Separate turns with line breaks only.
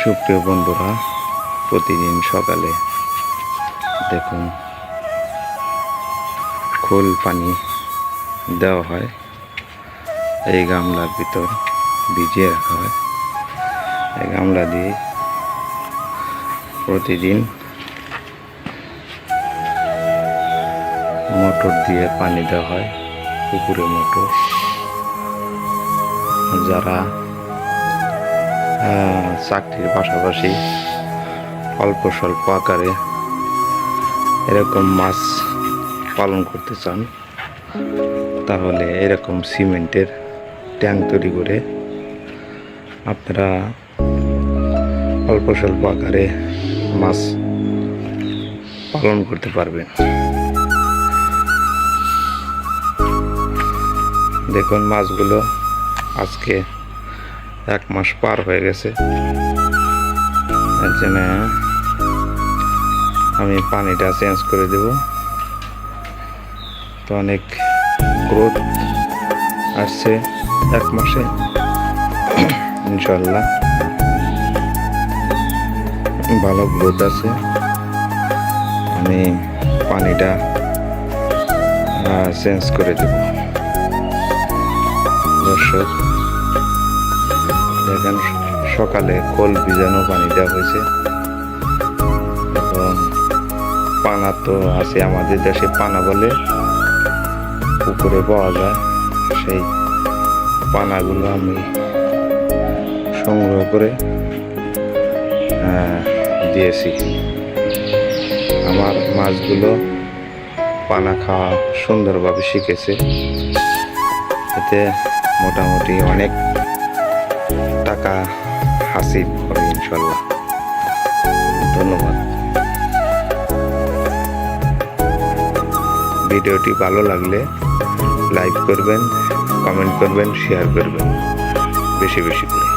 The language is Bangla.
সুপ্রিয় বন্ধুরা, প্রতিদিন সকালে দেখুন খোল পানি দেওয়া হয়, এই গামলার ভিতর ভিজিয়ে রাখা হয়। এই গামলা দিয়ে প্রতিদিন মোটর দিয়ে পানি দেওয়া হয়, পুকুরে মোটর। যারা চাকরির পাশাপাশি অল্প স্বল্প আকারে এরকম মাছ পালন করতে চান, তাহলে এরকম সিমেন্টের ট্যাঙ্ক তৈরি করে আপনারা অল্প স্বল্প আকারে মাছ পালন করতে পারবেন। দেখুন মাছগুলো আজকে 1 মাস পার হয়ে গেছে। এর জন্য আমি পানিটা চেঞ্জ করে দেব। তো অনেক গ্রোথ আসছে 1 মাসে ইনশাল্লাহ, ভালো গ্রোথ আছে। আমি পানিটা চেঞ্জ করে দেব। দর্শক দেখেন, সকালে খোল ভিজানো পানি দেওয়া হয়েছে এবং পানা তো আছে, আমাদের দেশে পানা বলে, পুকুরে পাওয়া যায়। সেই পানাগুলো আমি সংগ্রহ করে দিয়েছি। আমার মাছগুলো পানা খাওয়া সুন্দরভাবে শিখেছে। এতে মোটামুটি অনেক টাকা হাসিল হবে ইনশাল্লাহ। ধন্যবাদ। ভিডিওটি ভালো লাগলে লাইক করবেন, কমেন্ট করবেন, শেয়ার করবেন বেশি বেশি করে।